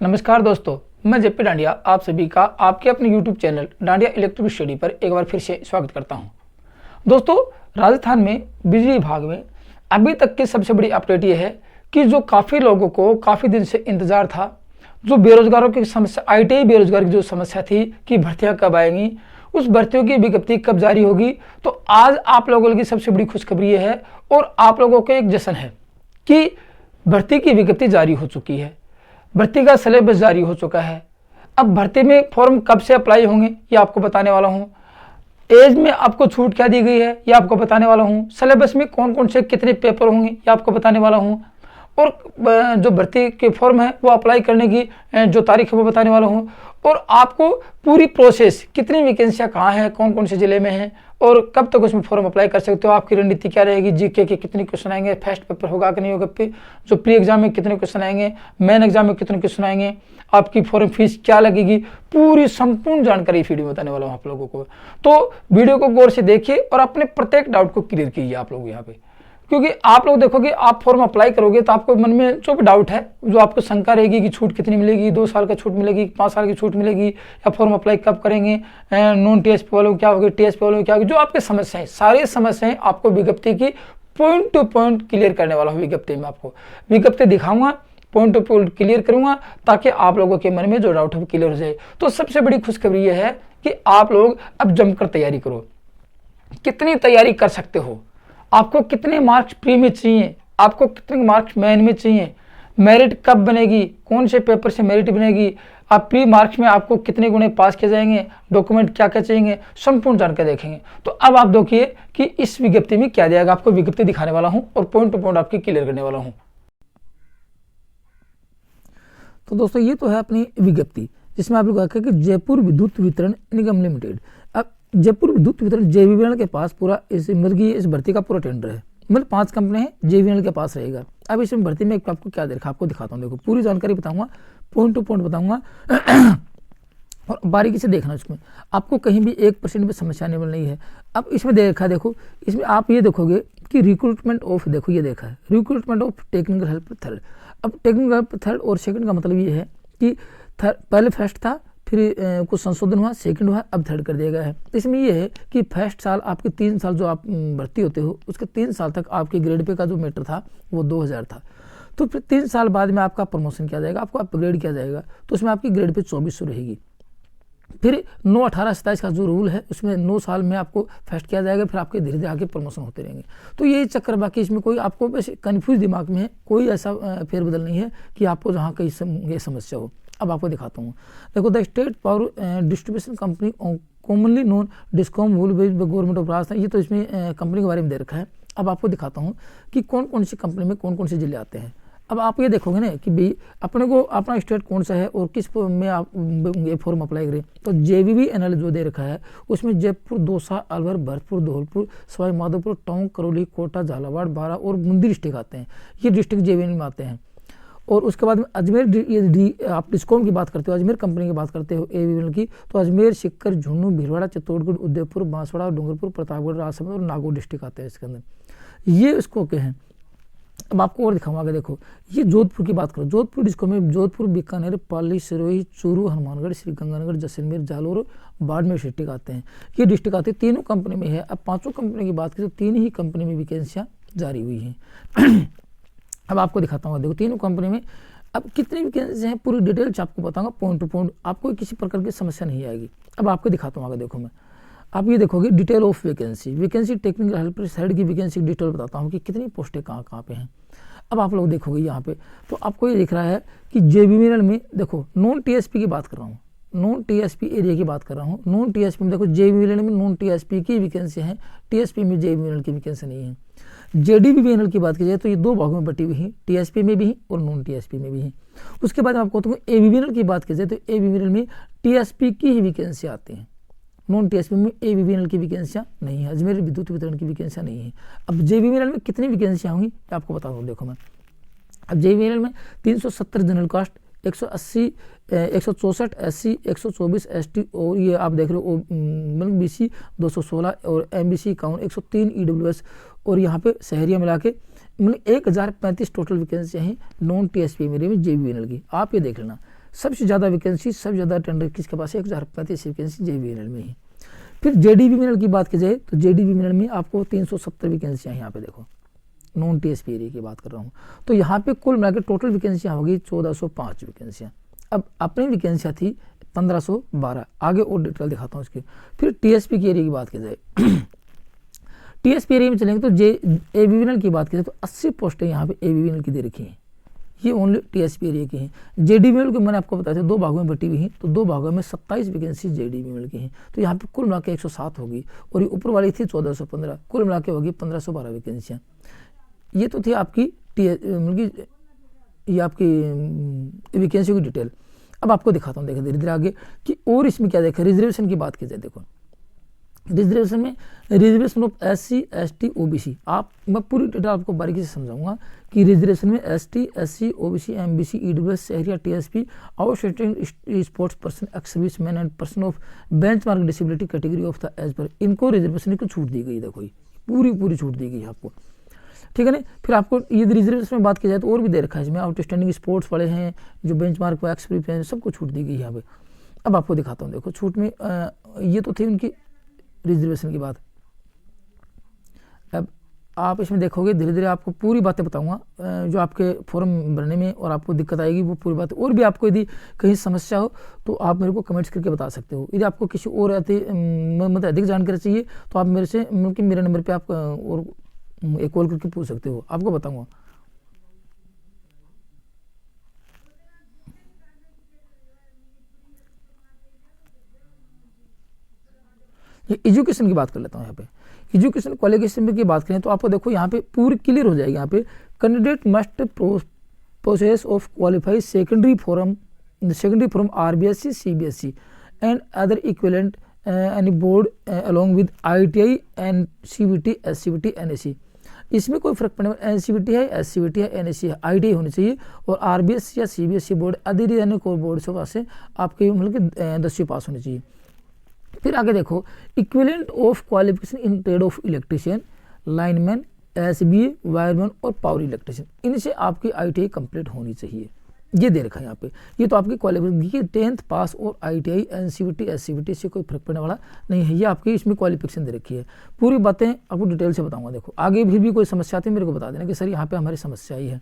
नमस्कार दोस्तों, मैं जेपी डांडिया आप सभी का आपके अपने YouTube channel dandiya electric study पर एक बार फिर से स्वागत करता हूं। दोस्तों, राजस्थान में बिजली विभाग में अभी तक की सबसे बड़ी अपडेट ये है कि जो काफ़ी लोगों को काफ़ी दिन से इंतज़ार था, जो बेरोजगारों की समस्या, ITI बेरोजगार की जो समस्या थी कि भर्तियाँ कब आएंगी, उस भर्तियों की विज्ञप्ति कब जारी होगी, तो आज आप लोगों की सबसे बड़ी खुशखबरी है और आप लोगों को एक जश्न है कि भर्ती की विज्ञप्ति जारी हो चुकी है। भर्ती का सिलेबस जारी हो चुका है। अब भर्ती में फॉर्म कब से अप्लाई होंगे ये आपको बताने वाला हूँ। एज में आपको छूट क्या दी गई है ये आपको बताने वाला हूँ। सिलेबस में कौन कौन से कितने पेपर होंगे ये आपको बताने वाला हूँ। और जो भर्ती के फॉर्म है वो अप्लाई करने की जो तारीख है वो बताने वाला हूँ। और आपको पूरी प्रोसेस, कितनी वैकेंसियाँ कहाँ हैं, कौन कौन से ज़िले में हैं और कब तक उसमें फॉर्म अप्लाई कर सकते हो, आपकी रणनीति क्या रहेगी, जीके के कितने क्वेश्चन आएंगे, फर्स्ट पेपर होगा कि नहीं होगा, जो प्री एग्जाम में कितने क्वेश्चन आएंगे, मेन एग्जाम में कितने क्वेश्चन आएंगे, आपकी फॉर्म फीस क्या लगेगी, पूरी संपूर्ण जानकारी वीडियो में बताने वाला हूँ आप लोगों को। तो वीडियो को गौर से देखिए और अपने प्रत्येक डाउट को क्लियर कीजिए आप लोग यहाँ पे, क्योंकि आप लोग देखोगे आप फॉर्म अप्लाई करोगे तो आपको मन में जो भी डाउट है, जो आपको शंका रहेगी कि छूट कितनी मिलेगी, 2 साल का छूट मिलेगी, 5 साल की छूट मिलेगी, या फॉर्म अप्लाई कब करेंगे, नॉन TSP वालों क्या होगी, TSP वालों क्या होगी, जो आपके समस्याएं, सारी समस्याएं आपको विज्ञप्ति की पॉइंट टू पॉइंट क्लियर करने वाला हूँ। विज्ञप्ति में आपको विज्ञप्ति दिखाऊंगा, पॉइंट टू पॉइंट क्लियर करूंगा ताकि आप लोगों के मन में जो डाउट है वो क्लियर हो जाए। तो सबसे बड़ी खुशखबरी यह है कि आप लोग अब जमकर तैयारी करो। कितनी तैयारी कर सकते हो, आपको कितने मार्क्स प्री में चाहिए, आपको कितने मार्क्स मेन में चाहिए, मेरिट कब बनेगी, कौन से पेपर से मेरिट बनेगी, आप प्री मार्क्स में आपको कितने गुणे पास किए जाएंगे, डॉक्यूमेंट क्या क्या चाहिए, संपूर्ण जानकारी देखेंगे। तो अब आप देखिए कि इस विज्ञप्ति में क्या दिया, आपको विज्ञप्ति दिखाने वाला हूं और पॉइंट टू पॉइंट आपकी क्लियर करने वाला हूं। तो दोस्तों, ये तो है अपनी विज्ञप्ति जिसमें आप लोग आके कि जयपुर विद्युत वितरण निगम लिमिटेड। अब जयपुर विद्युत वितरण JVVNL के पास पूरा इस भर्ती का पूरा टेंडर है, मतलब 5 कंपनी है, JVVNL के पास रहेगा। अब इसमें भर्ती में आपको क्या देखा, आपको दिखाता हूँ। देखो, पूरी जानकारी बताऊंगा, पॉइंट टू पॉइंट बताऊंगा और बारीकी से देखना। इसमें आपको कहीं भी 1% भी समस्या नहीं मिल रही है। अब इसमें देखा, देखो इसमें आप ये देखोगे कि रिक्रूटमेंट ऑफ, देखो ये देखा है recruitment of technical help third. अब टेक्निकल हेल्प थर्ड और सेकंड का मतलब ये है कि पहले फर्स्ट था, फिर कुछ संशोधन हुआ, सेकंड हुआ, अब थर्ड कर दिया गया है। इसमें ये है कि फर्स्ट साल आपके 3 साल जो आप भर्ती होते हो उसके 3 साल तक आपके ग्रेड पे का जो मीटर था वो 2000 था। तो फिर 3 साल बाद में आपका प्रमोशन किया जाएगा, आपको अपग्रेड किया जाएगा, तो उसमें आपकी ग्रेड पे 2400 रहेगी। फिर 9, 18, 27 का जो रूल है उसमें 9 साल में आपको फर्स्ट किया जाएगा, फिर आपके धीरे धीरे आगे प्रमोशन होते रहेंगे। तो यही चक्कर, बाकी इसमें कोई आपको वैसे कन्फ्यूज दिमाग में है, कोई ऐसा फेरबदल नहीं है कि आपको जहाँ कहीं समस्या हो। अब आपको दिखाता हूँ। देखो, the state power distribution company commonly known discom will based government of Rajasthan, ये तो इसमें कंपनी के बारे में दे रखा है। अब आपको दिखाता हूँ कि कौन कौन सी कंपनी में कौन कौन से जिले आते हैं। अब आप ये देखोगे ना कि भाई अपने को अपना स्टेट कौन सा है और किस में आप ये फॉर्म अप्लाई करें। तो JVVNL जो दे रखा है उसमें जयपुर, दौसा, अलवर, भरतपुर, धौलपुर, सवाई माधोपुर, टोंक, करौली, कोटा, झालावाड़, बारा और बूंदी डिस्ट्रिक्ट आते हैं। ये डिस्ट्रिक्ट JVVNL में आते हैं। और उसके बाद में अजमेर, आप डिस्कॉम की बात करते हो, अजमेर कंपनी की बात करते हो AVVNL की, तो अजमेर, सीकर, झुंझुनू, भीलवाड़ा, चित्तौड़गढ़, उदयपुर, बांसवाड़ा, डूंगरपुर, प्रतापगढ़, राजसमंद और नागौर डिस्ट्रिक्ट आते हैं इसके अंदर। ये इसको क्या है। अब आपको और दिखाऊंगा। आगे देखो, ये जोधपुर की बात करो, जोधपुर डिस्को में जोधपुर, बीकानेर, पाली, सिरोही, चूरू, हनुमानगढ़, श्रीगंगानगर, जैसलमेर, जालोर, बाड़मेर डिस्ट्रिक्ट आते हैं। ये डिस्ट्रिक्ट आते हैं, तीनों कंपनी में है। अब 5 कंपनी की बात करें तो 3 ही कंपनी में वैकेंसियाँ जारी हुई हैं। अब आपको दिखाता हूँ। देखो, तीनों कंपनी में अब कितनी वैकेंसी हैं पूरी डिटेल्स आपको बताऊंगा, पॉइंट टू पॉइंट, आपको किसी प्रकार की समस्या नहीं आएगी। अब आपको दिखाता हूँ। आगे देखो, मैं आप ये देखोगे detail of vacancy technical helper side की वैकेंसी डिटेल बताता हूँ कि कितनी पोस्टें कहाँ कहाँ पे हैं। अब आप लोग देखोगे यहाँ पे तो आपको ये दिख रहा है कि JVVNL में देखो नॉन TSP की बात कर रहा हूँ, नॉन TSP एरिया की बात कर रहा हूँ। नॉन TSP में देखो JVVNL में नॉन TSP की वैकेंसी है, TSP में JVVNL की वैकेंसी नहीं है। JDVVNL की बात की जाए तो ये 2 भागों में बटी हुई है, TSP में भी है और नॉन TSP में भी है। उसके बाद आपको AVVNL की बात की जाए तो AVVNL में TSP की ही वैकेंसी आती हैं, नॉन TSP में AVVNL की वैकेंसियाँ नहीं है, अजमेर विद्युत वितरण की वैकेंसियाँ नहीं है। अब JVVNL में कितनी वैकेंसियाँ होंगी आपको बता दूँ। देखो, मैं अब JVVNL में 370 जनरल कास्ट, 180 164 SC, 124 ST और ये आप देख रहे हो मतलब BC 216 और MBC 51, 103 EWS और यहाँ पे शहरिया मिला के मतलब 1035 टोटल वैकेंसी हैं नॉन TSP मेरे में JVVNL की। आप ये देख लेना सबसे ज़्यादा वैकेंसी, सबसे ज़्यादा टेंडर किसके पास है? 1035 वैकेंसी JVNL में ही। फिर JDBVNL की बात की जाए तो JDBVNL में आपको 370 वैकेंसियाँ यहाँ पे देखो, नॉन TSP एरिया की बात कर रहा हूँ। तो यहाँ पे कुल मिलाकर टोटल वैकेंसियाँ होगी 1405 वैकेंसियाँ। अब अपनी वैकेंसियाँ थी 1512, आगे और डिटेल दिखाता हूँ इसकी। फिर TSP की एरिया की बात की जाए TSP एरिया में चलेंगे तो ABVNL की बात की जाए तो 80 पोस्टें यहाँ पे ABVNL की दे रखी हैं, ये ओनली TSP एरिया की हैं। JDBVNL को मैंने आपको बताया था 2 भागों में बटी हुई हैं, तो 2 भागों में 27 वैकेंसी JDBVNL की हैं। तो यहाँ पे कुल मिला के 107 होगी, और ये ऊपर वाली थी 1415, कुल मिला के होगी 1512 वैकेंसियाँ। ये तो थी आपकी ये आपकी वैकेंसी की डिटेल। अब आपको दिखाता हूँ, देखो धीरे धीरे आगे कि और इसमें क्या देखा। रिजर्वेशन की बात की जाए, देखो रिजर्वेशन में reservation of SC ST OBC, मैं पूरी डिटेल आपको बारीकी से समझाऊंगा कि रिजर्वेशन में ST SC OBC MBC EWS Sahariya TSP outstanding sports person ex service man and person of benchmark disability category of the as per, इनको रिजर्वेशन को छूट दी गई। देखो पूरी छूट दी गई आपको, ठीक है ना। फिर आपको ये रिजर्वेशन में बात की जाए तो और भी दे रखा है इसमें, आउटस्टैंडिंग स्पोर्ट्स वाले हैं जो बेंचमार्क एक्स सर्विस हैं, सबको छूट दी गई यहाँ पे। अब आपको दिखाता हूँ, देखो छूट में ये तो थी उनकी रिजर्वेशन की बात। अब आप इसमें देखोगे धीरे धीरे आपको पूरी बातें बताऊंगा जो आपके फॉर्म भरने में और आपको दिक्कत आएगी वो पूरी बात। और भी आपको यदि कहीं समस्या हो तो आप मेरे को कमेंट्स करके बता सकते हो। यदि आपको किसी और मतलब अधिक जानकारी चाहिए तो आप मेरे से मेरे नंबर पे आप और एक कॉल करके पूछ सकते हो, आपको बताऊंगा। एजुकेशन की बात कर लेता हूँ। यहाँ पे एजुकेशन क्वालिफिकेशन की बात करें तो आपको देखो यहाँ पे पूरी क्लियर हो जाएगी। यहाँ पे candidate must process of qualify secondary from RBSc CBSE and other equivalent any board along with ITI and CBT SCBT NAC। इसमें कोई फर्क पड़ने वाला, NCBT है SCBT है NAC है, ITI होनी चाहिए, और RBSc या CBSE बोर्ड अदर यानी कोई बोर्ड से पास से आपके मतलब कि 10वीं पास होनी चाहिए। फिर आगे देखो equivalent of qualification in trade off electrician, lineman, SBA, wireman और पावर इलेक्ट्रिशियन, इनसे आपकी ITI कंप्लीट होनी चाहिए। ये दे रखा है यहाँ पे। ये तो आपकी क्वालिफिकेशन 10th पास और ITI NCBT SCBT से कोई फर्क पड़ने वाला नहीं है, ये आपकी इसमें क्वालिफिकेशन दे रखी है। पूरी बातें आपको डिटेल से बताऊंगा। देखो आगे भी कोई समस्या आती है मेरे को बता देना कि सर यहाँ पे हमारी समस्या ही है।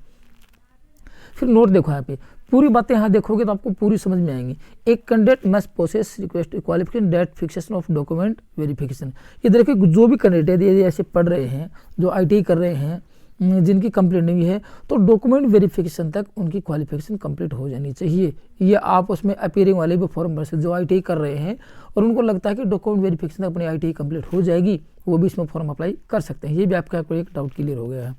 फिर नोट देखो यहाँ पे पूरी बातें यहाँ देखोगे तो आपको पूरी समझ में आएंगी। एक candidate must process request qualification date fixation of document verification. ये देखिए जो भी कैंडिडेट यदि ऐसे पढ़ रहे हैं, जो ITI कर रहे हैं, जिनकी कंप्लीट नहीं है, तो डॉक्यूमेंट वेरिफिकेशन तक उनकी क्वालिफिकेशन कंप्लीट हो जानी चाहिए। ये आप उसमें अपीयरिंग वाले भी फॉर्म भर सकते, जो ITI कर रहे हैं और उनको लगता है कि डॉक्यूमेंट वेरिफिकेशन तक अपनी ITI कंप्लीट हो जाएगी, वो भी इसमें फॉर्म अप्लाई कर सकते हैं। ये भी आपका एक डाउट क्लियर हो गया है।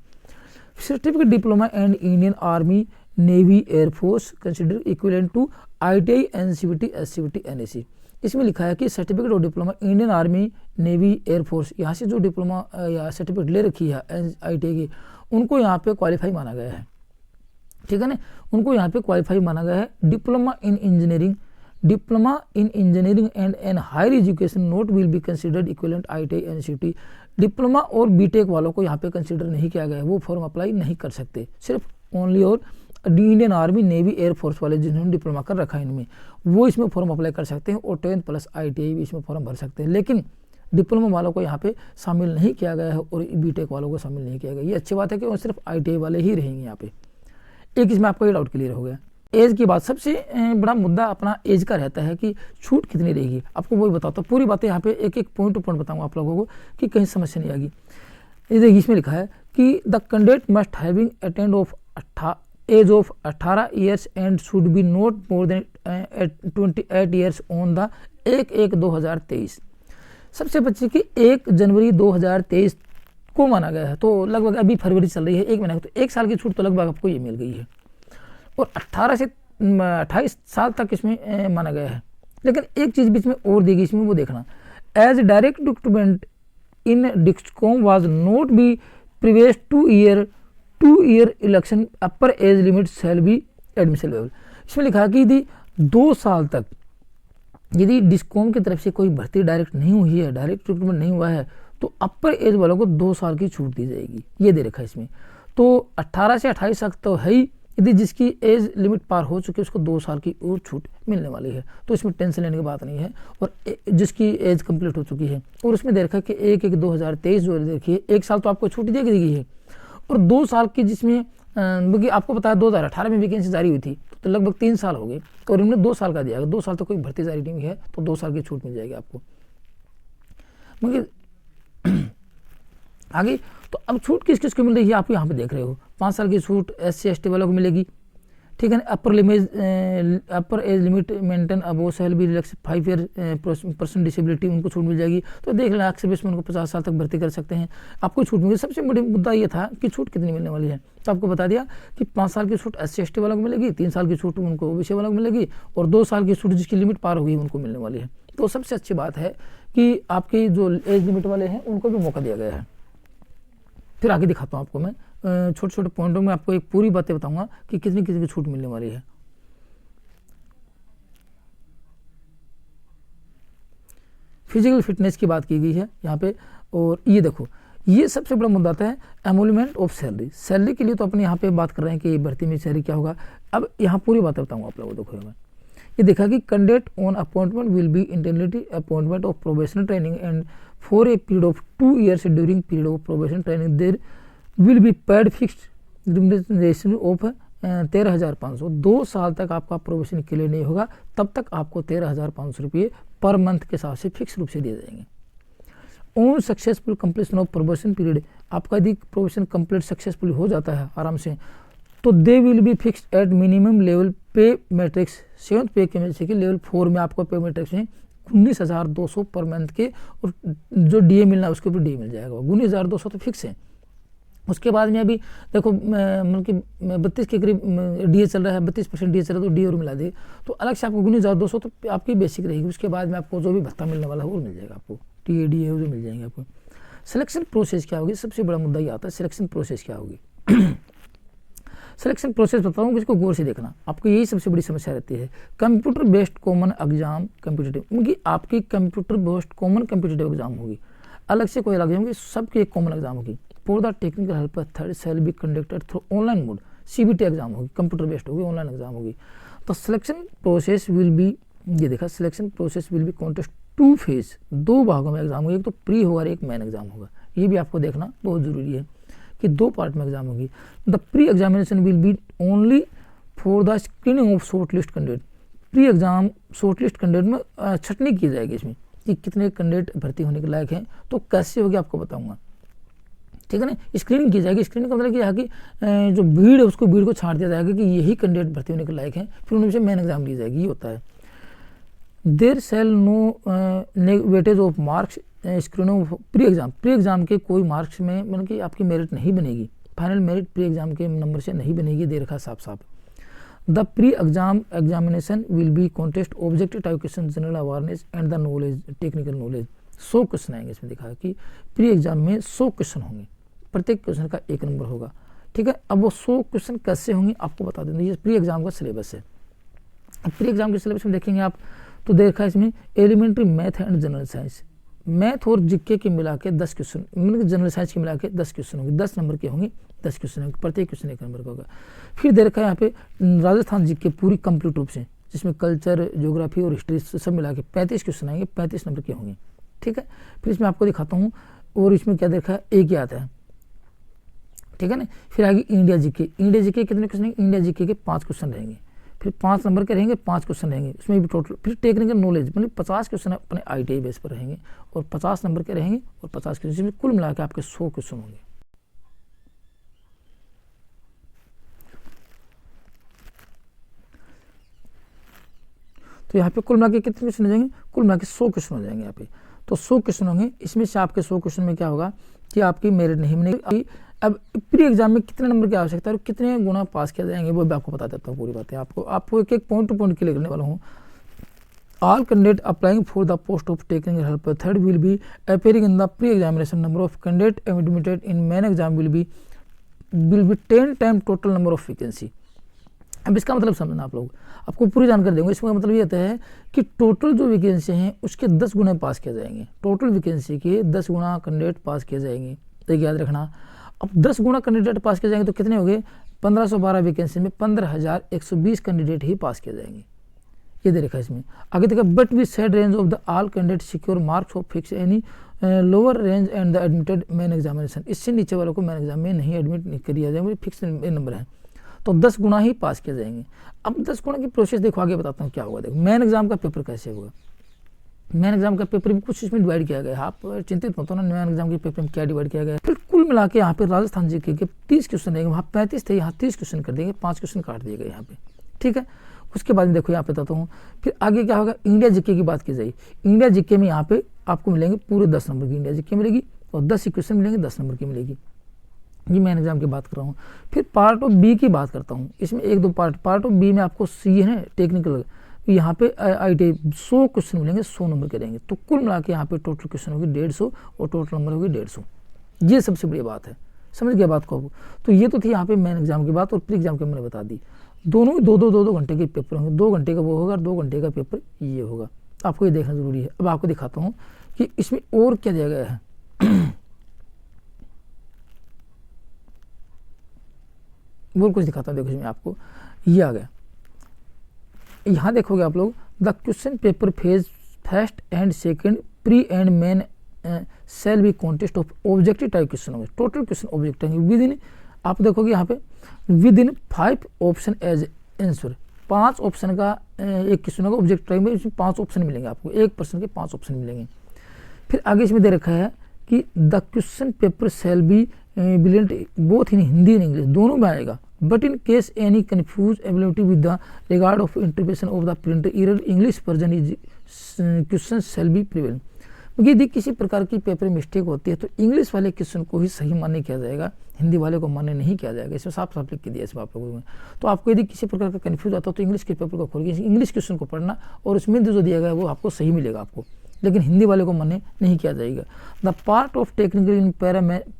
Certificate diploma and Indian army navy air force consider equivalent to ITI NCBT SCBT NAC। इसमें लिखा है कि सर्टिफिकेट और diploma Indian army navy air force, यहाँ से जो डिप्लोमा या सर्टिफिकेट ले रखी है ITI की, उनको यहाँ पे क्वालिफाई माना गया है, ठीक है ना, उनको यहाँ पे क्वालिफाई माना गया है। Diploma in engineering and an higher education note will be considered equivalent ITI NCBT। Diploma और बीटेक वालों को यहाँ पे कंसिडर नहीं किया गया है, वो फॉर्म अप्लाई नहीं कर सकते। सिर्फ ओनली और इंडियन आर्मी नेवी एयरफोर्स वाले जिन्होंने डिप्लोमा कर रखा है इनमें, वो इसमें फॉर्म अप्लाई कर सकते हैं, और 10th प्लस ITI भी इसमें फॉर्म भर सकते हैं। लेकिन डिप्लोमा वालों को यहाँ पे शामिल नहीं किया गया है और बीटेक वालों को शामिल नहीं किया गया। ये अच्छी बात है कि वो सिर्फ ITI वाले ही रहेंगे यहाँ पे। एक इसमें आपका ये डाउट क्लियर हो गया। एज की बात, सबसे बड़ा मुद्दा अपना एज का रहता है कि छूट कितनी रहेगी, आपको वही बताता हूँ। पूरी बातें यहाँ पे एक पॉइंट टू पॉइंट बताऊँगा आप लोगों को कि कहीं समस्या नहीं आएगी। ये इसमें लिखा है कि the candidate must having attend of age of 18 years and should be not more than 28 years on the 1/1/2023। सबसे बच्चे की 1 जनवरी 2023 को माना गया है, तो लगभग अभी फरवरी चल रही है, 1 महीना, तो 1 साल की छूट तो लगभग आपको ये मिल गई है। और 18 से 28 साल तक इसमें माना गया है। लेकिन एक चीज़ बीच में और दी गई इसमें, वो देखना, as direct document in discom was not be previous 2 year election upper age limit shall be admission level. इसमें लिखा है कि यदि 2 साल तक यदि डिस्कॉम की तरफ से कोई भर्ती डायरेक्ट नहीं हुई है, डायरेक्ट रिक्रूटमेंट नहीं हुआ है, तो अपर एज वालों को 2 साल की छूट दी जाएगी, ये दे रखा है इसमें। तो 18 से 28 तक तो है ही, यदि जिसकी एज लिमिट पार हो चुकी है उसको 2 साल की और छूट मिलने वाली है, तो इसमें टेंशन लेने की बात नहीं है। और जिसकी एज कंप्लीट हो चुकी है और उसमें दे रखा है कि 1/1/2023 जो देखिए 1 साल तो आपको छूट दी गई है, और 2 साल की जिसमें क्योंकि आपको पता है 2018 में वैकेंसी जारी हुई थी, तो लगभग 3 साल हो गए और इन्होंने 2 साल का दिया है। 2 साल तो कोई भर्ती जारी नहीं है, तो 2 साल की छूट मिल जाएगी आपको। आगे तो अब छूट किस किस को मिल रही है आप यहाँ पे देख रहे हो। 5 साल की छूट SC/ST वालों को मिलेगी, ठीक है ना। अपर age limit maintain above shall be relax 5 year person disability, उनको छूट मिल जाएगी। तो देख लेना सर्विस में उनको 50 साल तक भर्ती कर सकते हैं, आपको छूट मिलेगी। सबसे बड़ी मुद्दा ये था कि छूट कितनी मिलने वाली है, तो आपको बता दिया कि 5 साल की छूट SC/ST वालों को मिलेगी, 3 साल की छूट उनको OBC वालों को मिलेगी, और 2 साल की छूट जिसकी लिमिट पार होगी उनको मिलने वाली है। तो सबसे अच्छी बात है कि आपके जो एज लिमिट वाले हैं उनको भी मौका दिया गया है। फिर आगे दिखाता हूँ आपको मैं छोटे छोटे पॉइंटों में आपको एक पूरी बातें बताऊंगा कि कितनी कितनी की छूट मिलने वाली है। फिजिकल फिटनेस की बात की गई है यहाँ पे, और ये देखो ये सबसे बड़ा मुद्दा आता है एमोलमेंट ऑफ सैलरी। सैलरी के लिए तो अपने यहाँ पे बात कर रहे हैं कि भर्ती में सैलरी क्या होगा। अब यहाँ पूरी बातें बताऊंगा आप लोगों को। देखो मैं ये देखा कि candidate on appointment will be intensity appointment of probational training and for a period of 2 years during period of probational training there will be paid fixed remuneration of 13,500। 2 साल तक आपका प्रोबेशन क्लियर नहीं होगा तब तक आपको 13,500 रुपये पर मंथ के हिसाब से फिक्स रूप से दिए जाएंगे। On successful completion of probation period, आपका यदि प्रोबेशन कंप्लीट सक्सेसफुल हो जाता है आराम से, तो they will be fixed at minimum level पे मैट्रिक्स 7th पे के में से कि लेवल 4 में आपको पे मैट्रिक्स में 19,200 पर मंथ के, और जो DA मिलना है उसके ऊपर DA मिल जाएगा। 19,200 तो फिक्स है। उसके बाद में अभी देखो मतलब कि 32 के करीब DA चल रहा है, 32% DA चल रहा है, तो DA और मिला दे तो अलग से आपको 19,200 तो आपकी बेसिक रहेगी। उसके बाद में आपको जो भी भत्ता मिलने वाला है वो मिल जाएगा, आपको TA DA जो मिल जाएंगे आपको। सिलेक्शन प्रोसेस क्या होगी, सबसे बड़ा मुद्दा ये आता है सिलेक्शन प्रोसेस क्या होगी। सिलेक्शन प्रोसेस बताऊँ इसको गौर से देखना, आपको यही सबसे बड़ी समस्या रहती है। Computer based common exam competitive, क्योंकि आपकी computer based common competitive exam होगी, अलग से कोई एग्जाम होगी, सबकी एक कॉमन एग्जाम होगी। For the technical help third shall be conducted through online mode, CBT exam होगी, कंप्यूटर बेस्ड होगी, ऑनलाइन एग्जाम होगी। तो सिलेक्शन प्रोसेस विल बी, ये देखा selection process will be contest 2 phase, 2 भागों में एग्जाम होगी, एक तो प्री होगा और एक मेन एग्जाम होगा। ये भी आपको देखना बहुत जरूरी है कि 2 पार्ट में एग्जाम होगी। The pre examination will B only for the screening of short list candidate. Pre exam short list candidate में छटनी की जाएगी इसमें कि कितने कैंडिडेट भर्ती होने के लायक हैं, तो कैसे होगी आपको बताऊंगा, ठीक है ना। स्क्रीनिंग की जाएगी, स्क्रीनिंग का मतलब क्या है कि जो भीड़ है उसको भीड़ को छांट दिया जाएगा कि यही कैंडिडेट भर्ती होने के लायक हैं, फिर उनमें से मेन एग्जाम ली जाएगी। ये होता है there shall no weightage of marks screening pre exam. Pre exam के कोई मार्क्स में मतलब कि आपकी मेरिट नहीं बनेगी, फाइनल मेरिट प्री एग्जाम के नंबर से नहीं बनेगी, दे रखा साफ साफ। The pre exam examination will B contest objective type question, general awareness and the knowledge, technical knowledge. 100 question आएंगे इसमें, दिखा कि प्री एग्जाम में 100 क्वेश्चन होंगे, प्रत्येक क्वेश्चन का 1 नंबर होगा, ठीक है। अब वो 100 क्वेश्चन कैसे होंगे आपको बता देंगे, ये प्री एग्जाम का सिलेबस है। अब प्री एग्जाम के सिलेबस में देखेंगे आप तो देखा इसमें elementary math and general science, math और जीके के मिला के 10 क्वेश्चन, मतलब जनरल साइंस के मिला के 10 क्वेश्चन होंगे, 10 नंबर के होंगे, 10 क्वेश्चन होंगे, प्रत्येक क्वेश्चन 1 नंबर का होगा। फिर दे रखा है यहाँ पे राजस्थान जीके पूरी कंप्लीट रूप से, जिसमें कल्चर, ज्योग्राफी और हिस्ट्री सब मिला के 35 क्वेश्चन आएंगे, 35 नंबर के होंगे, ठीक है। फिर इसमें आपको दिखाता हूँ, और इसमें क्या देखा है, एक ही आता है, ठीक है ना। फिर आगे इंडिया जीके, इंडिया जीके कितने क्वेश्चन हैं, इंडिया जीके के 5 क्वेश्चन रहेंगे, फिर 5 नंबर के रहेंगे, 5 क्वेश्चन रहेंगे उसमें भी टोटल। फिर टेक्निकल नॉलेज मतलब 50 क्वेश्चन अपने ITI बेस पर रहेंगे, और 50 नंबर के रहेंगे, और 50 क्वेश्चन में कुल मिला के आपके 100 क्वेश्चन होंगे। तो यहाँ पे कुल मिला के कितने क्वेश्चन हो जाएंगे, कुल मिला के 100 क्वेश्चन हो जाएंगे यहाँ पे। तो 100 क्वेश्चन होंगे, इसमें से आपके 100 क्वेश्चन में क्या होगा कि आपकी मेरिट नहीं बनेगी। अब प्री एग्जाम में कितने नंबर की आवश्यकता है और कितने गुना पास किया जाएंगे वो भी आपको बता देता हूँ पूरी बातें। आपको एक एक पॉइंट टू पॉइंट क्लियर करने वाला हूँ। All candidate applying for the post of technical helper third will be appearing in the pre examination, number of candidate admitted in main exam will be 10 time total number of vacancy. अब इसका मतलब समझना आप लोग, आपको पूरी जानकारी देंगे। इसका मतलब ये होता है कि टोटल जो वैकेंसी हैं उसके 10 गुना पास किए जाएंगे, टोटल वैकेंसी के 10 गुना कैंडिडेट पास किए जाएंगे, तो याद रखना। अब 10 गुना कैंडिडेट पास किए जाएंगे तो कितने हो गए, 1512 वैकेंसी में 15,120 कैंडिडेट ही पास किए जाएंगे। ये दे रखा है इसमें। आगे देखा, but we said range of the all candidate secure marks of fix any lower range and the admitted main examination. इससे नीचे वालों को मेन एग्जाम में नहीं एडमिट नहीं किया जाएगा, फिक्स नंबर है तो 10 गुना ही पास किए जाएंगे। अब 10 गुना की प्रोसेस देखो, आगे बताता हूँ क्या होगा। देखो मेन एग्जाम का पेपर कैसे होगा। मेन एग्जाम का पेपर भी कुछ इसमें डिवाइड किया गया है, आप चिंतित मत होना मेन एग्जाम के पेपर में क्या डिवाइड किया गया है। फिर कुल मिला के यहाँ पे राजस्थान जीके के 30 क्वेश्चन रहेंगे, वहाँ 35 थे, यहाँ 30 क्वेश्चन कर देंगे, 5 क्वेश्चन काट दिए गए यहाँ पे, ठीक है। उसके बाद में देखो यहाँ पे बताता हूँ, फिर आगे क्या होगा, इंडिया जीके की बात की जाएगी। इंडिया जीके में यहाँ पे आपको मिलेंगे पूरे 10 नंबर की इंडिया जीके मिलेगी और 10 क्वेश्चन मिलेंगे 10 नंबर की मिलेगी। ये मेन एग्जाम की बात कर रहा हूँ। फिर पार्ट ऑफ बी की बात करता हूँ, इसमें 1-2 पार्ट ऑफ बी में आपको सी है टेक्निकल, यहाँ पे IIT 100 क्वेश्चन मिलेंगे, 100 नंबर के रहेंगे, तो कुल मिला के यहाँ पे टोटल क्वेश्चन होगी 150 और टोटल नंबर होगी 150। ये सबसे बड़ी बात है, समझ गया बात को। तो ये तो थी यहाँ पे मेन एग्जाम की बात, और प्री एग्जाम की मैंने बता दी। दोनों ही 2-2 घंटे के पेपर होंगे, 2 घंटे का वो होगा और 2 घंटे का पेपर ये होगा, आपको ये देखना जरूरी है। अब आपको दिखाता हूँ कि इसमें और क्या दिया गया है। और कुछ दिखाता हूँ, देखो इसमें आपको ये आ गया। यहाँ देखोगे आप लोग, the question paper phase first and second pre and main shall be contest of objective type question होंगे। Total question objective within, आप देखोगे यहाँ पे within 5 option as answer, 5 option का एक क्वेश्चन होगा ऑब्जेक्टिव टाइप में, इसमें 5 ऑप्शन मिलेंगे आपको, 1 पर्सन के 5 ऑप्शन मिलेंगे। फिर आगे इसमें दे रखा है कि the question paper shall be brilliant both in Hindi and English, दोनों में आएगा, but in case any confuse ability with the regard of interpretation of the printer error English version is question shall be prevail. यदि किसी प्रकार की paper mistake होती है तो इंग्लिश वाले क्वेश्चन को ही सही मान्य किया जाएगा, हिंदी वाले को मान्य नहीं किया जाएगा। इसमें साफ साफ लिख के दिया इसमें आप लोगों में। तो आपको यदि किसी प्रकार का कन्फ्यूज आता है तो इंग्लिश के पेपर को खोल के इंग्लिश क्वेश्चन को पढ़ना, और उसमें जो दिया गया वो आपको सही मिलेगा आपको, लेकिन हिंदी वाले को मान्य नहीं किया जाएगा। The part of technical in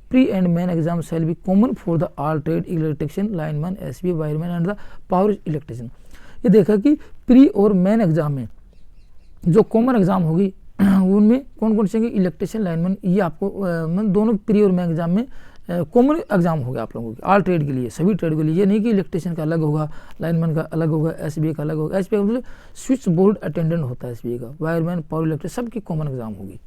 pre and main exam shall B common for the all trade electrician, lineman, SB, wireman and the power electrician. ये देखा कि प्री और मेन एग्जाम में जो कॉमन एग्जाम होगी उनमें कौन कौन से इलेक्ट्रिशियन, लाइनमैन, ये आपको दोनों प्री और मेन एग्जाम में कॉमन एग्जाम होगा आप लोगों के, ऑल ट्रेड के लिए, सभी ट्रेड के लिए। ये नहीं कि इलेक्ट्रिशियन का अलग होगा, लाइनमैन का अलग होगा, एसबीआई का अलग होगा। एसबीआई मतलब स्विच बोर्ड अटेंडेंट होता है एसबीआई का, वायरमैन, पावर इलेक्ट्रिक, सबकी कॉमन एग्जाम होगी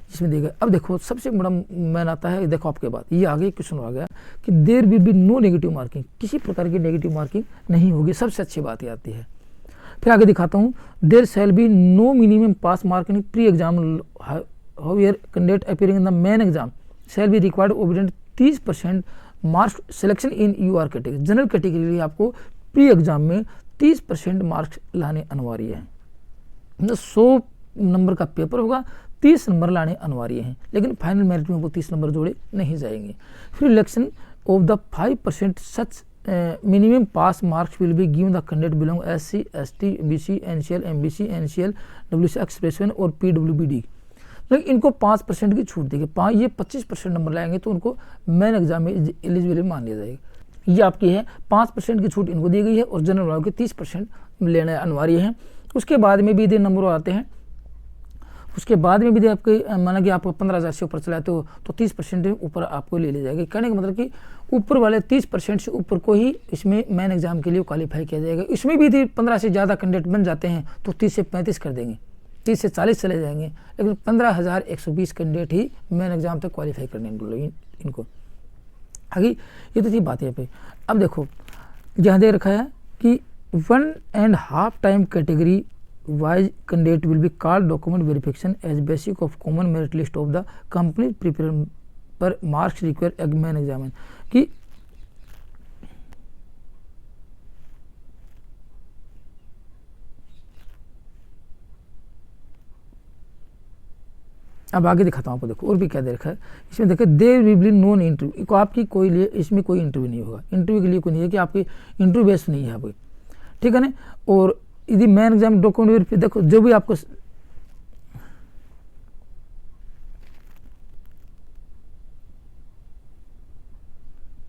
जिसमें देखा। अब देखो सबसे बड़ा मैन आता है, देखो आपके बाद ये आगे क्वेश्चन आ गया कि there will be no negative marking, किसी प्रकार की नेगेटिव मार्किंग नहीं होगी, सबसे अच्छी बात ये आती है। फिर आगे दिखाता हूँ, there shall be no minimum pass mark in pre exam, however candidate appearing in the main exam shall be required obedient 30% marks selection in UR category. General category के लिए आपको प्री एग्जाम में 30% मार्क्स लाने अनिवार्य है। 100 number का paper होगा, 30 number लाने अनिवार्य हैं, लेकिन फाइनल मेरिट में वो 30 नंबर जोड़े नहीं जाएंगे। फिर election of the 5% such minimum pass marks will be given the candidate belong SC, ST, BC, NCL, MBC, NCL, WC एक्सप्रेसवन और PWBD। लेकिन इनको 5% की छूट देगी, ये 25% नंबर लाएंगे तो उनको मेन एग्जाम में एलिजिबल मान लिया जाएगा। ये आपकी है 5% की छूट इनको दी गई है, और जनरल वालों के 30% लेना अनिवार्य है। उसके बाद में भी यदि नंबर आते हैं, उसके बाद में भी यदि आपके माना कि आप 15,000 से ऊपर चलाते हो तो 30% ऊपर आपको ले ली जाएगी। कहने का मतलब कि ऊपर वाले 30% से ऊपर को ही इसमें मेन एग्जाम के लिए क्वालिफाई किया जाएगा। इसमें भी यदि 15 से ज़्यादा कैंडिडेट बन जाते हैं तो 30 से 35 कर देंगे, 30 से 40 चले जाएंगे, लेकिन 15,120 कैंडिडेट ही मेन एग्जाम तक क्वालिफाई करने इनको। आगे ये तो थी बात यहाँ पे। अब देखो यहाँ दे रखा है कि 1.5 time category wise candidate will be called document verification as basic of common merit list of the company prepare per marks require main examine कि अब आगे दिखाता हूँ आपको। देखो और भी क्या दे रखा है इसमें, देखो there will be non interview, को आपकी कोई लिए इसमें कोई इंटरव्यू नहीं होगा, इंटरव्यू के लिए कोई नहीं है कि आपकी इंटरव्यू बेस्ड नहीं है आपकी, ठीक है ना। और यदि मेन एग्जाम डॉक्यूमेंट वेरिफिकेशन, देखो जो भी आपको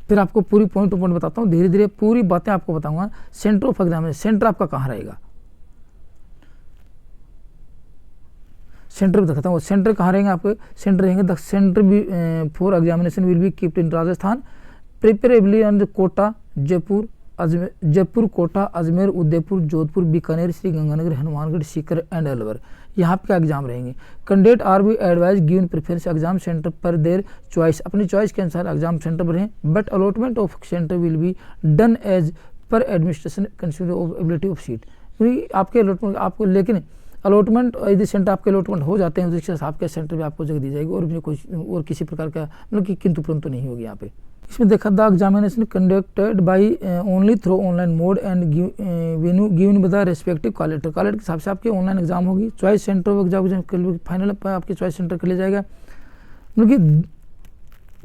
फिर आपको पूरी पॉइंट टू पॉइंट बताता हूँ, धीरे धीरे पूरी बातें आपको बताऊंगा। सेंटर ऑफ एग्जामिनेशन, सेंटर आपका कहाँ रहेगा, सेंटर दिखाता हूँ। सेंटर कहाँ रहेंगे आपके, सेंटर रहेंगे the centre for examination will be keeped in Rajasthan, preferably on the Kota, Jaipur, Kota, Ajmer, Udaipur, Jodhpur, Bikaner, Shri Ganganagar, Hanumangarh, Sikar and Alwar. यहाँ पे क्या एग्जाम रहेंगे। Candidate are be advise given preference exam centre पर देयर चॉइस, अपनी चॉइस के अनुसार एग्जाम सेंटर पर हैं, but allotment of centre will be done as per administration consider of ability of seat. क्योंकि आपके अलॉटमेंट आपको, लेकिन अलॉटमेंट यदि सेंटर आपके अलॉटमेंट हो जाते हैं तो इसके हिसाब के सेंटर भी आपको जगह दी जाएगी, और भी कोई और किसी प्रकार का मतलब कि किंतु परंतु नहीं होगी यहाँ पे। इसमें देखा the examination conducted by only through online mode and venue given by the respective collector के हिसाब से आपकी ऑनलाइन एग्जाम होगी। Choice centre of exam final आपके चॉइस सेंटर के लिए जाएगा, मतलब कि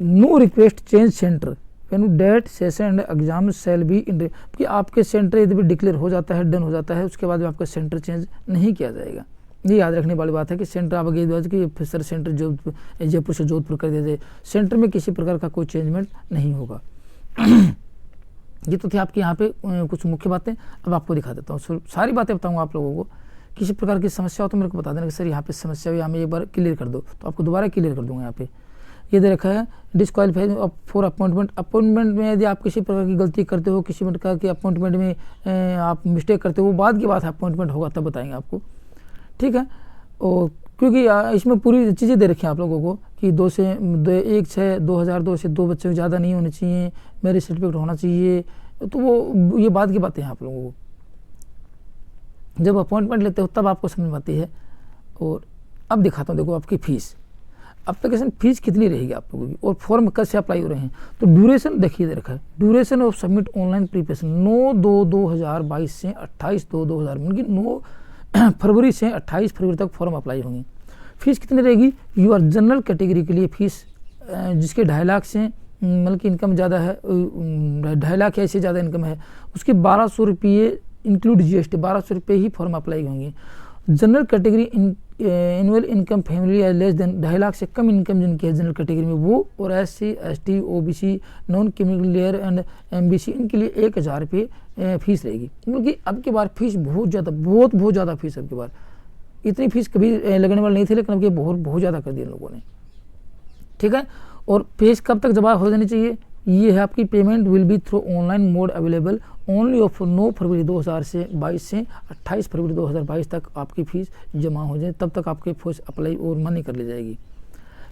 no request change centre when date session and exam shall be in, कि आपके सेंटर यदि भी डिक्लेयर हो जाता है, डन हो जाता है, उसके बाद भी आपका सेंटर चेंज नहीं किया जाएगा। ये याद रखने वाली बात है कि सेंटर आप आगे कि सर सेंटर जयपुर से जोधपुर कर दिया जाए, सेंटर में किसी प्रकार का कोई चेंजमेंट नहीं होगा। ये तो थी आपकी यहाँ पे कुछ मुख्य बातें। अब आपको दिखा देता हूँ, सारी बातें बताऊँगा आप लोगों को। किसी प्रकार की समस्या हो तो मेरे को बता देना कि सर यहाँ पे समस्या हुई, हमें एक बार क्लियर कर दो, तो आपको दोबारा क्लियर कर दूंगा। यहाँ पे ये दे रखा है डिस्क्वालीफाई फॉर अपॉइंटमेंट। अपॉइंटमेंट में यदि आप किसी प्रकार की गलती करते हो, किसी प्रकार की अपॉइंटमेंट में आप मिस्टेक करते हो, वो बाद की बात है, अपॉइंटमेंट होगा तब बताएंगे आपको, ठीक है। और क्योंकि इसमें पूरी चीज़ें दे रखी हैं आप लोगों को कि 1/6/2002 से 2 बच्चों से ज़्यादा नहीं होने चाहिए, मैरिज सर्टिफिकेट होना चाहिए, तो वो ये बाद की बातें हैं आप लोगों को। जब अपॉइंटमेंट लेते हो तब आपको समझ में आती है। और अब दिखाता हूँ, देखो आपकी फ़ीस, एप्लीकेशन फ़ीस कितनी रहेगी आप लोगों की, और फॉर्म कैसे अप्लाई हो रहे हैं। तो ड्यूरेशन देखिए दे रखा है, duration of submit online preparation 9/2/2022 से 28/2/2000, मतलब कि 9 फरवरी से 28 फरवरी तक फॉर्म अप्लाई होंगे। फीस कितनी रहेगी। यूआर जनरल कैटेगरी के लिए फीस जिसके 2.5 लाख से मतलब कि इनकम ज़्यादा है, 2.5 लाख या इससे ज़्यादा इनकम है, उसके 1200 रुपये इंक्लूड जीएसटी, 1200 रुपये ही फॉर्म अप्लाई होंगे। General category annual income family less than 2.5 lakh से कम इनकम जिनकी है जनरल कैटेगरी में वो, और SC ST OBC non criminal layer and MBC इनके लिए 1000 रुपये फीस रहेगी। मतलब कि अब की बार फीस बहुत ज़्यादा फीस, अब की बार इतनी फीस कभी लगने वाली नहीं थी, लेकिन अब की बहुत ज़्यादा कर दिया लोगों ने, ठीक है। और फीस कब तक जमा हो जानी चाहिए, ये है आपकी payment will be through online mode available only of 9 फरवरी 2022 से 28 फरवरी 2022 तक आपकी फ़ीस जमा हो जाए, तब तक आपकी फीस अप्लाई और मनी कर ली जाएगी।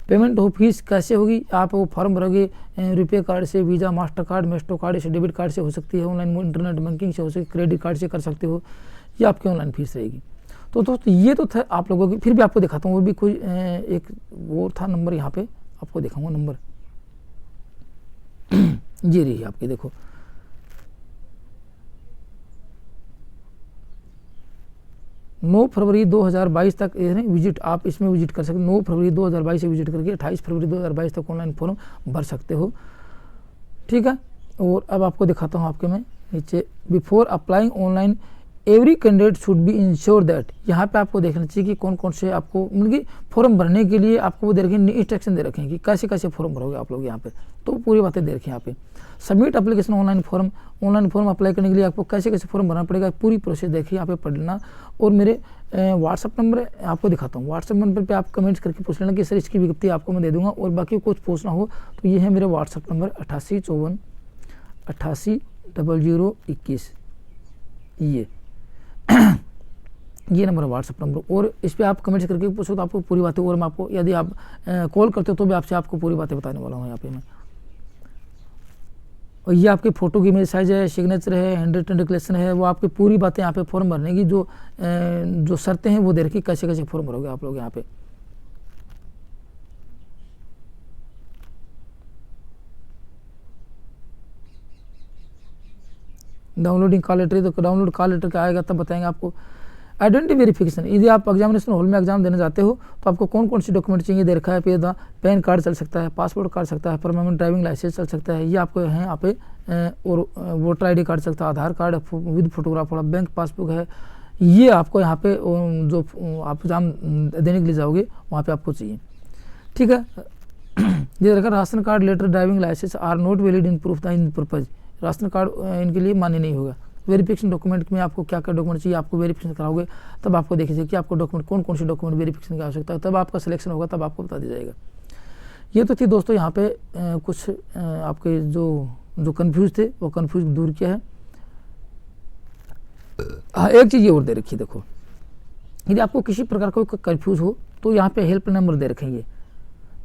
पेमेंट हो फीस कैसे होगी, आप वो फॉर्म भरोगे रुपये कार्ड से, visa, master card, Maestro card से, डेबिट कार्ड से हो सकती है, ऑनलाइन इंटरनेट बैंकिंग से हो सकती है, क्रेडिट कार्ड से कर सकते हो, ये आपकी ऑनलाइन फीस रहेगी। तो दोस्तों ये तो था आप लोगों की। फिर भी आपको दिखाता हूँ, और भी कोई एक वो था नंबर, यहाँ पे आपको दिखाऊंगा नंबर, ये रही आपकी, देखो 9 फरवरी 2022 तक विजिट, आप इसमें विजिट कर सकते हो। 9 फरवरी 2022 से विजिट करके 28 फरवरी 2022 तक ऑनलाइन फॉर्म भर सकते हो, ठीक है। और अब आपको दिखाता हूँ आपके में नीचे, before applying online every candidate should be ensure that, यहाँ पे आपको देखना चाहिए कि कौन कौन से आपको मतलब कि फॉर्म भरने के लिए आपको वो दे रखे हैं, इंस्ट्रक्शन दे रखे हैं कि कैसे कैसे फॉर्म भरोगे आप लोग यहाँ पे, तो पूरी बातें दे रखी हैं यहाँ पे। Submit application online form apply करने के लिए आपको कैसे कैसे फॉर्म भरना पड़ेगा, पूरी प्रोसेस देखिए यहाँ पे पढ़ना। और मेरे व्हाट्सअप नंबर आपको दिखाता हूँ, व्हाट्सअप नंबर पे आप कमेंट्स करके पूछ लेना कि सर इसकी विज्ञप्ति आपको मैं दे दूंगा, और बाकी कुछ पूछना हो तो ये है मेरे व्हाट्सअप नंबर 8854 88 0021, ये नंबर है व्हाट्सअप नंबर। और इस पर आप कमेंट्स करके पूछो तो आपको पूरी बातें, और मैं आपको यदि आप कॉल करते हो तो भी आपको पूरी बातें बताने वाला हूँ यहाँ पे मैं। और ये आपके फ़ोटो की इमेज साइज है, सिग्नेचर है, हैंड रिटन डिक्लेरेशन है, वो आपकी पूरी बातें यहाँ पे फॉर्म भरने की जो शर्तें हैं वो दे रखी, कैसे कैसे फॉर्म भरोगे आप लोग यहाँ पे। डाउनलोडिंग कॉल लेटर, तो डाउनलोड कॉल लेटर क्या आएगा तब बताएंगे आपको। आइडेंटिटी वेरिफिकेशन, यदि आप एग्जामिनेशन हॉल में एग्जाम देने जाते हो तो आपको कौन कौन सी डॉक्यूमेंट चाहिए दे रखा है। पैन कार्ड चल सकता है, पासपोर्ट कार्ड सकता है, परमानेंट ड्राइविंग लाइसेंस चल सकता है, ये आपको है यहाँ पे, और वोटर ID कार्ड चलता है, आधार कार्ड विद फोटोग्राफ वाला, बैंक पासबुक है, ये आपको यहाँ पे जो आप एग्जाम देने के लिए जाओगे वहाँ पे आपको चाहिए, ठीक है। ये रखा ration card, letter, driving licence are not valid in proof in purpose, ration card इनके लिए मान्य नहीं होगा। वेरिफिकेशन डॉक्यूमेंट में आपको क्या क्या डॉक्यूमेंट चाहिए, आपको वेरिफिकेशन कराओगे तब आपको देखिए कि आपको डॉक्यूमेंट कौन कौन से डॉक्यूमेंट वेरिफिकेशन की आवश्यकता है, तब आपका सिलेक्शन होगा, तब आपको बता दिया जाएगा। ये तो थी दोस्तों यहाँ पे कुछ आपके जो जो कन्फ्यूज थे वो कन्फ्यूज दूर किया है। हाँ, एक चीज़ ये और दे रखी है, देखो यदि आपको किसी प्रकार का कोई कन्फ्यूज हो तो यहाँ पे हेल्प नंबर दे रखे हैं ये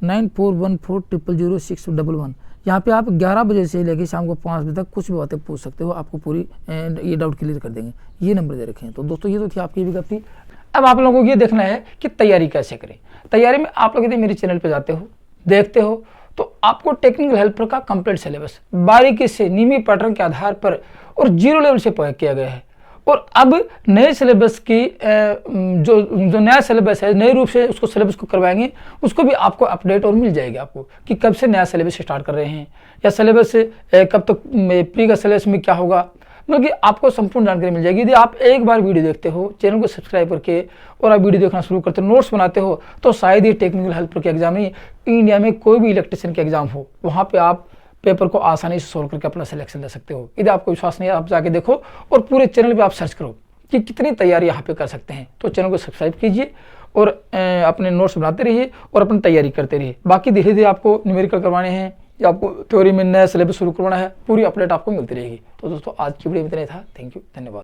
9414000611। यहाँ पे आप 11 बजे से लेकर शाम को 5 बजे तक कुछ भी बातें पूछ सकते हो, आपको पूरी ये डाउट क्लियर कर देंगे। ये नंबर दे रखे हैं। तो दोस्तों ये तो थी आपकी विज्ञप्ति। अब आप लोगों को ये देखना है कि तैयारी कैसे करें। तैयारी में आप लोग यदि मेरे चैनल पर जाते हो, देखते हो, तो आपको टेक्निकल हेल्पर का कंप्लीट सिलेबस बारीकी से नियमित पैटर्न के आधार पर और 0 लेवल से प्रोवाइड किया गया है। और अब नए सिलेबस की जो नया सिलेबस है, नए रूप से उसको सिलेबस को करवाएंगे, उसको भी आपको अपडेट और मिल जाएगी आपको कि कब से नया सिलेबस स्टार्ट कर रहे हैं या सिलेबस कब तक प्री का सिलेबस में क्या होगा, मतलब कि आपको संपूर्ण जानकारी मिल जाएगी। यदि आप एक बार वीडियो देखते हो, चैनल को सब्सक्राइब करके और आप वीडियो देखना शुरू करते हो, नोट्स बनाते हो, तो शायद ये टेक्निकल हेल्पर के एग्जाम नहीं, इंडिया में कोई भी इलेक्ट्रिशियन के एग्जाम हो, वहाँ पे आप पेपर को आसानी से सोल्व करके अपना सिलेक्शन ले सकते हो। यदि आपको विश्वास नहीं है, आप जाके देखो और पूरे चैनल पे आप सर्च करो कि कितनी तैयारी यहाँ पे कर सकते हैं। तो चैनल को सब्सक्राइब कीजिए और अपने नोट्स बनाते रहिए और अपनी तैयारी करते रहिए। बाकी धीरे धीरे आपको न्यूमेरिकल करवाने हैं या आपको थ्योरी में नया सिलेबस शुरू करवाना है, पूरी अपडेट आपको मिलती रहेगी। तो दोस्तों आज की वीडियो में इतना ही था। थैंक यू, धन्यवाद।